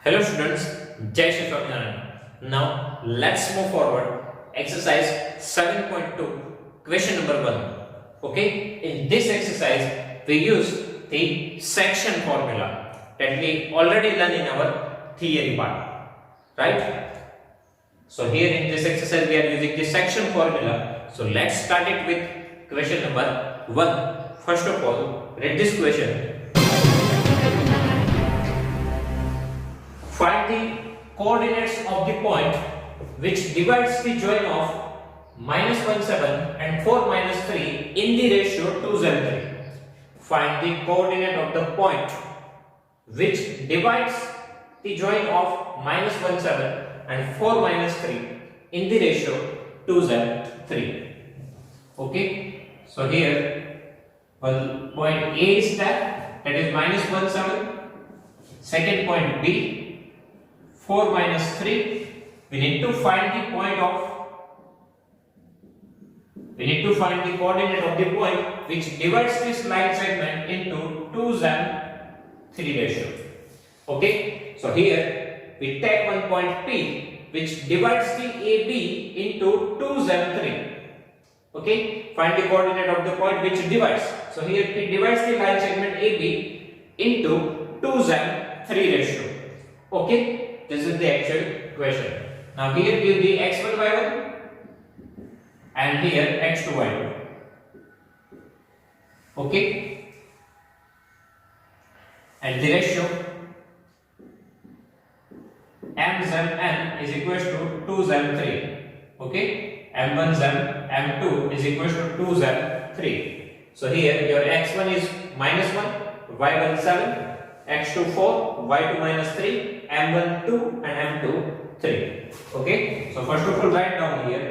Hello students, Jai Shri Swaminarayan. Now let's move forward. Exercise 7.2, question number 1. Okay, in this exercise we use the section formula that we already learned in our theory part, right? So here in this exercise we are using the section formula. So let's start it with question number 1. First of all, read this question. Find the coordinates of the point which divides the join of -17 and 4-3 in the ratio 2:3. Find the coordinate of the point which divides the join of -17 and 4-3 in the ratio 2:3. Okay, so here point A is that is -17. Second point B, 4-3. We need to find the coordinate of the point which divides this line segment into 2:3 ratio. Okay, so here we take one point P which divides the AB into 2:3. Okay, find the coordinate of the point which divides. So here P divides the line segment AB into 2:3 ratio. Okay, this is the actual question. Now here give the x1 y1 and here x2 y2. Okay, and the ratio m is equals to 2:3. Okay, m1 m2 is equals to 2:3. So here your x1 is -1, y1 7, x2 4, y2 -3, m1 2 and m2 3. Okay, so first of all write down here,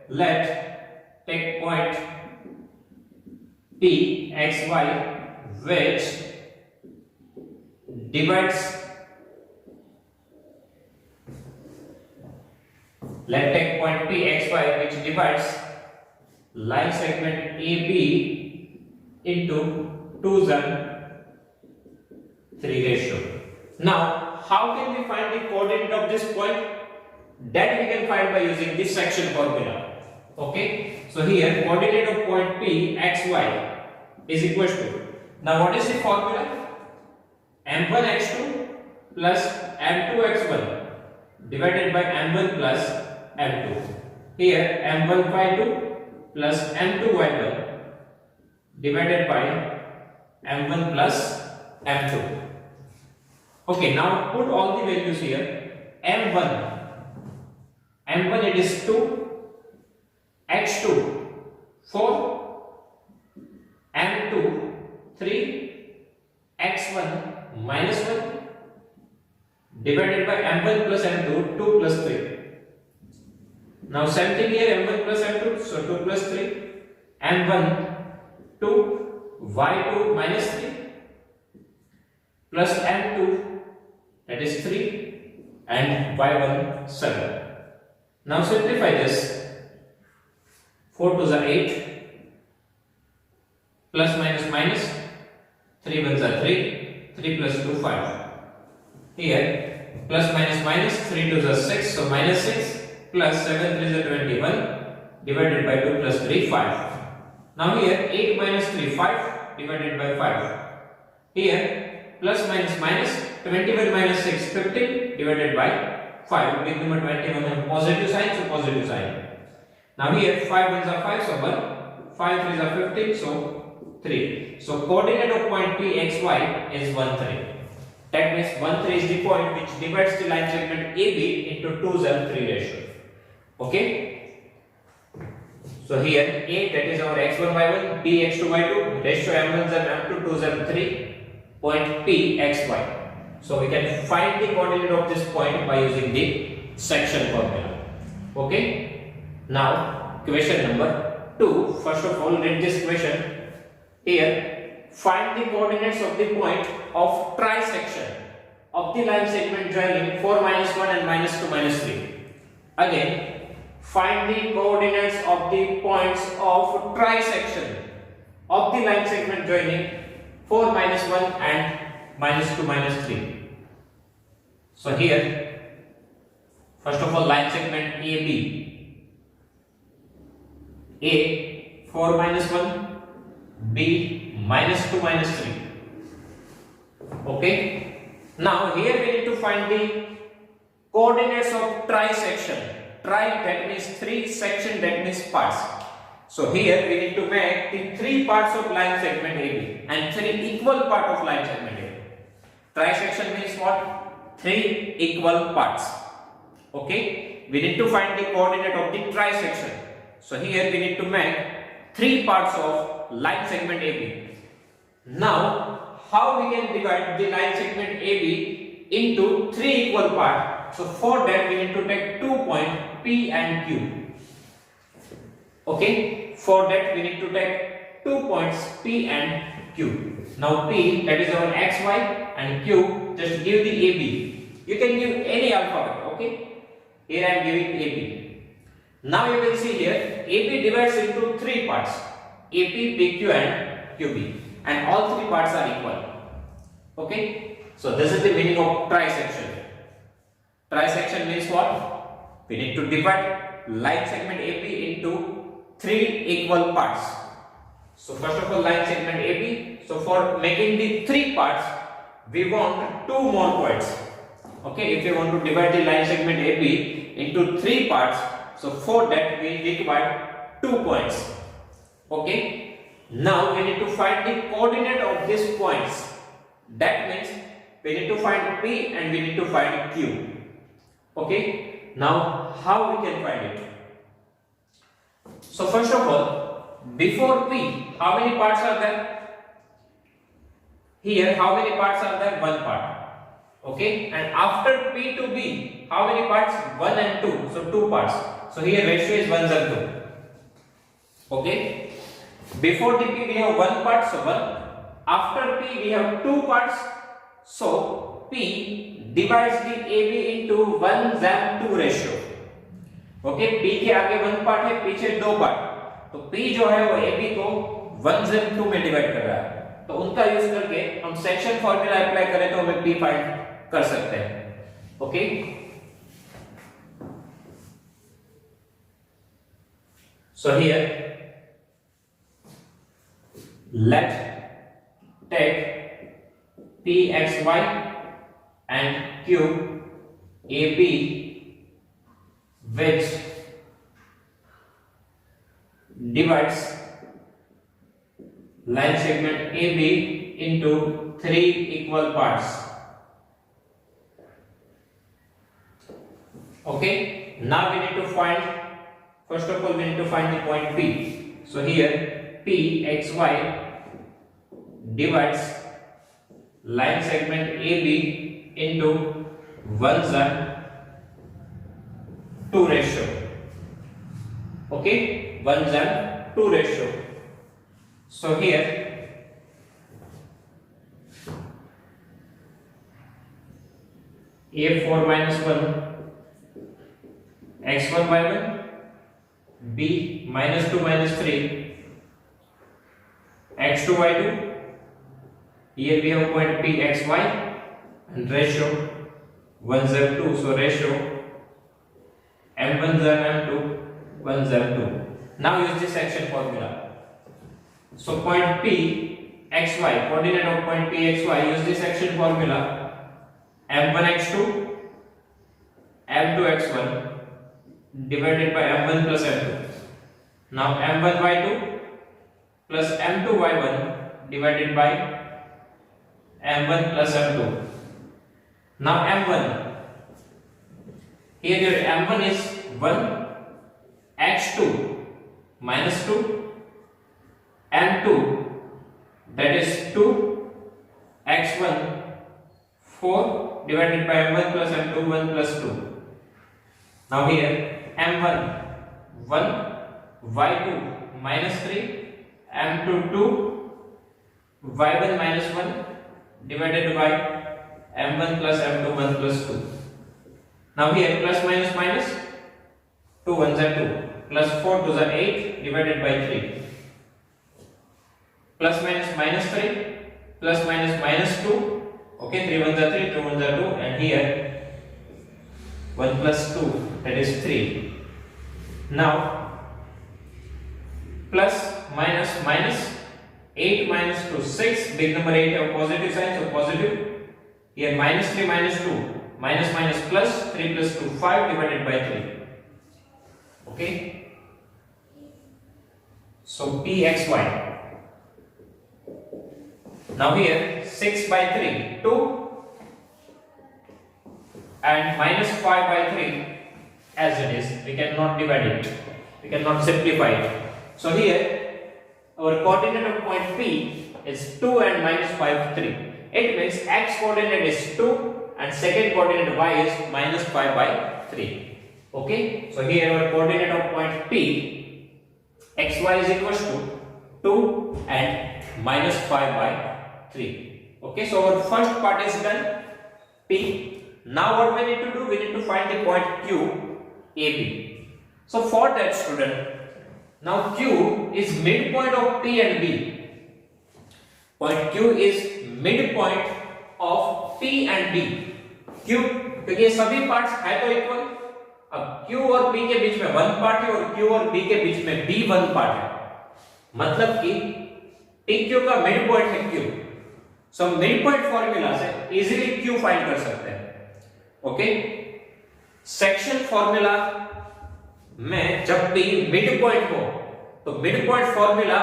let take point P xy which divides, let take point P xy which divides line segment AB into 2:3 ratio. Now how can we find the coordinate of this point? That we can find by using this section formula. Okay, so here coordinate of point P xy is equals to, now what is the formula? m1 x2 plus m2 x1 divided by m1 plus m2. Here m1 y2 plus m2 y1 divided by m1 plus m2. Okay, now put all the values here. m1 it is 2, x2 4, m2 3, x1 -1 divided by m1 plus m2 2 plus 3. Now same thing here, m1 plus m2, so 2 plus 3, m1 2, y2 -3 plus m2 that is 3 and y1 7. Now simplify this. 4 to the 8 plus minus minus 3 1s are 3, 3 plus 2 5. Here plus minus minus 3 to the 6, so minus 6 plus 7 3 is 21 divided by 2 plus 3 5. Now here 8 minus 3 5 divided by 5. Here plus minus minus 21 minus 6 15 divided by 5. Big number 21 have positive sign, so positive sign. Now here 5 ones are 5, so 1, 5 3s are 15, so 3. So coordinate of point P xy is 1 3. That means 1 3 is the point which divides the line segment AB into 2:3 ratio. Okay, so here A, that is our x1 y1, B x2 y2, ratio m1 m2 2:3, point P xy. So we can find the coordinate of this point by using the section formula. Okay, now question number 2. First of all, read this question. Here find the coordinates of the point of trisection of the line segment joining 4 -1 and -2 -3. Again, find the coordinates of the points of trisection of the line segment joining 4 -1 and -2 -3. So here, first of all, line segment AB. A 4 minus 1, B minus 2 minus 3. Okay. Now here we need to find the coordinates of trisection. Tri, that means 3, section, that means parts. So here we need to make the 3 parts of line segment AB and 3 equal parts of line segment AB. Trisection means what? 3 equal parts. Okay. We need to find the coordinate of the trisection. So here we need to make 3 parts of line segment AB. Now, how we can divide the line segment AB into 3 equal parts? So for that we need to take 2 points P and Q. Okay, for that we need to take 2 points P and Q. Now P, that is our XY, and Q, just give the AB. You can give any alphabet. Okay, here I am giving AB. Now you can see here AB divides into 3 parts: AP, PQ and QB, and all 3 parts are equal. Okay, so this is the meaning of trisection. Trisection means what? We need to divide line segment AB into 3 equal parts. So first of all, line segment AB. So for making the 3 parts, we want 2 more points. Okay, if we want to divide the line segment AB into 3 parts, so for that we require 2 points. Okay, now we need to find the coordinate of these points. That means we need to find P and we need to find Q. Okay, now how we can find it? So first of all, before P, how many parts are there? Here, how many parts are there? 1 part. Okay, and after P to B, how many parts? 1 and 2, so 2 parts. So here ratio is 1:2. Okay, before the P we have 1 part, so 1. After P we have 2 parts, so P divides the AB into 1:2 ratio. Okay, P के आगे 1 part है, पीछे 2 part, तो P जो है वो AB को 1/2 में डिवाइड कर रहा है। तो उनका यूज करके हम सेक्शन फॉर्मूला अप्लाई करें तो हमें P फाइंड कर सकते हैं। Okay, so here let take PXY and Q AB which divides line segment AB into 3 equal parts. Okay, now we need to find, first of all we need to find the point P. So here PXY divides line segment AB into 1:2 ratio. Okay, 1:2 ratio. So here A4 minus 1 x1 y1, B minus 2 minus 3 x2 y2. Here we have point PXY and ratio 1:2. So ratio M1:M2 1:2. Now use the section formula. So point P xy, coordinate of point P xy, use the section formula M1 x2 M2 x1 divided by M1 plus M2. Now M1 y2 plus M2 y1 divided by M1 plus M2. Now M1, here your M1 is 1, x2 minus 2, M2 that is 2, x1 4 divided by M1 plus M2 1 plus 2. Now here M1 1, y2 minus 3, M2 2, y1 minus 1 divided by M1 plus M2 1 plus 2. Now here plus minus minus, 2 1s are 2, plus 4 2s are 8 divided by 3, plus minus minus 3, plus minus minus 2, okay, 3 1s are 3, 2 1s are 2, and here 1 plus 2, that is 3. Now plus minus minus, 8 minus 2 6, big number 8 have positive sign, so positive. Here minus 3 minus 2, minus minus plus, 3 plus 2 5 divided by 3. Okay, so pxy. Now here 6 by 3 2 and minus 5 by 3 as it is, we cannot divide it, we cannot simplify it. So here our coordinate of point P is 2 and minus 5 3. It means x coordinate is 2 and second coordinate y is minus 5 by 3. Okay, so here our coordinate of point P xy is equals to 2 and minus 5 by 3. Okay, so our first part is done, P. Now what we need to do, we need to find the point Q, AB. So for that student, now Q is midpoint of P and B. Point Q is midpoint of P and B. Q, क्योंकि ये सभी parts है तो equal, अब Q और P के बीच में 1 part है और Q और B के बीच में B 1 पार्ट है, मतलब कि PQ का मिड पॉइंट है Q. So mid point formula से इजीली Q फाइंड कर सकते हैं. ओके, सेक्शन फॉर्मूला में जब भी मिड पॉइंट हो तो मिड पॉइंट फॉर्मूला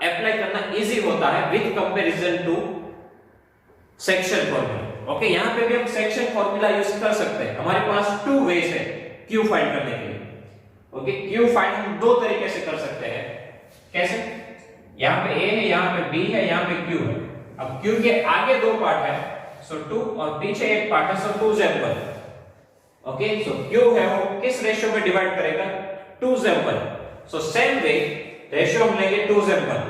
अप्लाई करना इजी होता है with comparison to section formula. Okay, यहां पे भी हम सेक्शन फॉर्मूला यूज कर सकते हैं. हमारे पास 2 वेज है Q फाइंड करने के लिए. ओके, Q फाइंड हम 2 तरीके से कर सकते हैं. कैसे? यहां पे A है, यहां पे B है, यहां पे Q है. अब Q के आगे 2 पार्ट है, सो 2, और पीछे एक पार्ट है, सो 2 is equal. Okay, so Q है वो किस रेशियो में डिवाइड करेगा? 2 is equal. So same way ratio हम लेंगे 2 is equal.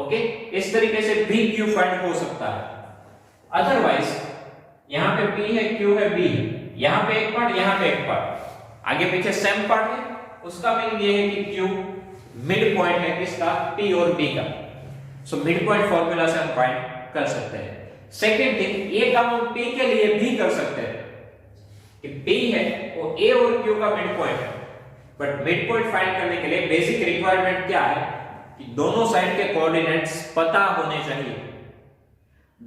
ओके, इस तरीके से भी Q फाइंड हो सकता है. अदरवाइज यहां पे P है, Q है, B है, यहां पे एक पार्ट, यहां पे एक पार्ट, आगे पीछे सेम पार्ट है, उसका मीनिंग ये है कि Q मिड पॉइंट है किसका? P और B का. सो मिड पॉइंट फॉर्मूला से हम फाइंड कर सकते हैं. सेकंड थिंग, ये काम हम P के लिए भी कर सकते हैं कि P है वो A और Q का मिड पॉइंट है, बट मिड पॉइंट फाइंड करने के लिए बेसिक रिक्वायरमेंट क्या है कि दोनों साइड के कोऑर्डिनेट्स पता होने चाहिए.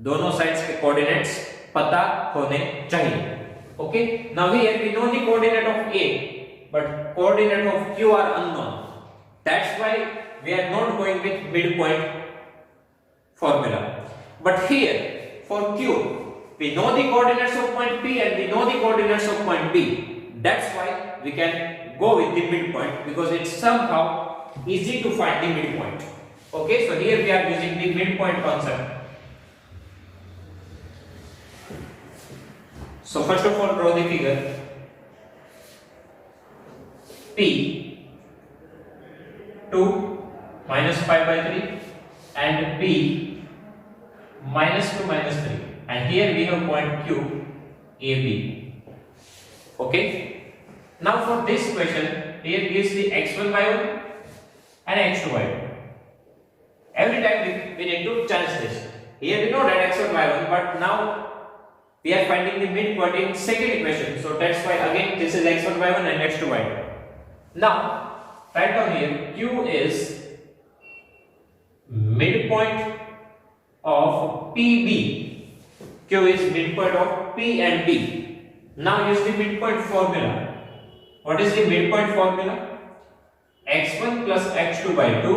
दोनों साइड्स के कोऑर्डिनेट्स पता होने चाहिए. Okay, now here we know the coordinate of A but coordinate of Q are unknown. That's why we are not going with midpoint formula. But here for Q we know the coordinates of point P and we know the coordinates of point B. That's why we can go with the midpoint because it's somehow easy to find the midpoint. Okay, so here we are using the midpoint concept. So first of all draw the figure. P 2 minus 5 by 3 and B minus 2 minus 3, and here we have point Q AB. Okay, now for this question here gives the x1 y1 and x2 y2. Every time we need to change this. Here we know that x1 y1, but now we are finding the midpoint in second equation, so that's why again this is x1 y1 and x2 y2. Now write down here Q is midpoint of PB. Q is midpoint of P and B. Now use the midpoint formula. What is the midpoint formula? x1 plus x2 by 2,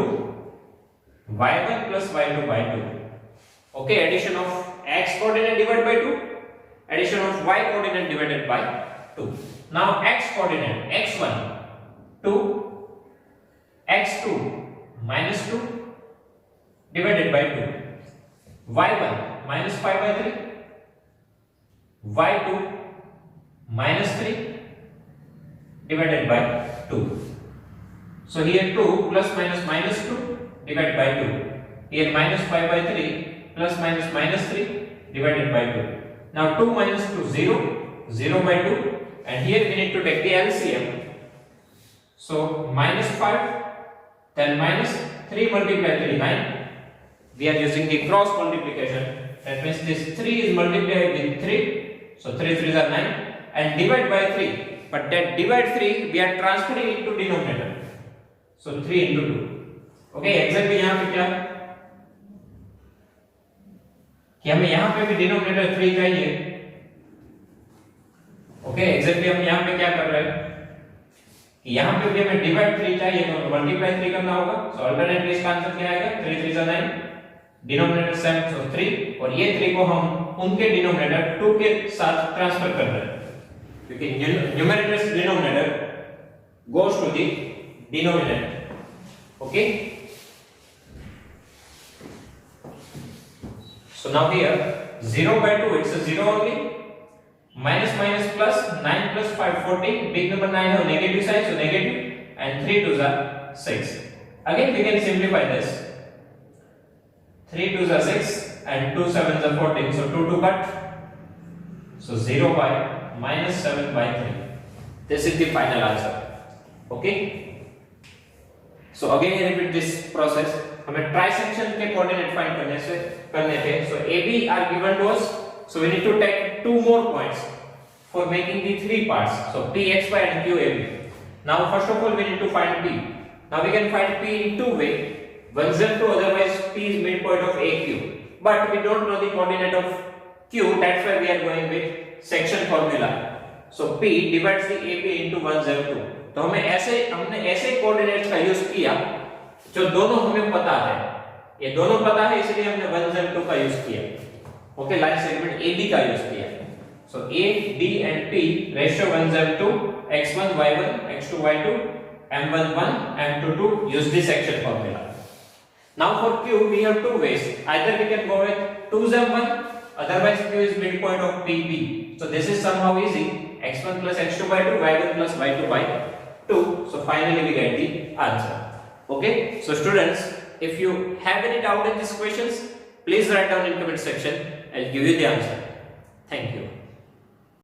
y1 plus y2 by 2. Okay, addition of x coordinate divided by 2, addition of y coordinate divided by 2. Now x coordinate x1 2, x2 minus 2 divided by 2, y1 minus 5 by 3, y2 minus 3 divided by 2. So here 2 plus minus minus 2 divided by 2. Here minus 5 by 3 plus minus minus 3 divided by 2. Now 2 minus 2 0, 0 by 2, and here we need to take the LCM. So minus 5 then minus 3 multiplied 3 9. We are using the cross multiplication. That means this 3 is multiplied with 3. So 3 3s are 9 and divide by 3. but that divide 3 we are transferring into denominator. So 3 into 2. Okay, exactly यहाँ पे क्या कि हमें यहाँ पे भी denominator 3 चाहिए. Okay, exactly हम यहाँ पे क्या कर रहे हैं कि यहाँ पे भी हमें डिवाइड 3 चाहिए तो मल्टीप्लाई 3 करना होगा. सो अल्टरनेटली इसका आंसर क्या आएगा? 3 3 9, डिनोमिनेटर 7 सो 3, और ये 3 को हम उनके डिनोमिनेटर 2 के साथ ट्रांसफर कर रहे हैं क्योंकि numerator denominator goes to the denominator. Okay, so now here 0 by 2 it's a 0 only. Minus minus plus 9 plus 5 14. Big number 9 have negative sign, so negative, and 3 2s are 6. Again we can simplify this. 3 2s are 6 and 2 7s are 14. So 2 2 cut. So 0 by minus 7 by 3. This is the final answer. Okay. So again repeat this process. हमें trisection के coordinate find करने थे. So AB are given to us. So we need to take 2 more points for making the 3 parts. So PXY and QAB. Now first of all we need to find P. Now we can find P in 2 ways. 1 z 2, otherwise P is midpoint of AQ. But we don't know the coordinate of Q. That's why we are going with section formula. So P divides the AB into 1 z 2. तो हमने ऐसे coordinate का use किया जो दोनों हमें पता है. ये दोनों पता है इसलिए हमने 1 z 2 का यूज किया. ओके, लाइन सेगमेंट AB का यूज किया. सो A, D and P ratio 1:2, x1 y1 x2 y2 m11 m22 use this section formula. Now for Q we have 2 ways. Either we can go with 2's m1, otherwise Q is midpoint of PB. So this is somehow easy. x1 plus x2 by 2, y1 plus y2 by 2. So finally we get the answer. Okay, so students, if you have any doubt in these questions, please write down in comment section. I'll give you the answer. Thank you.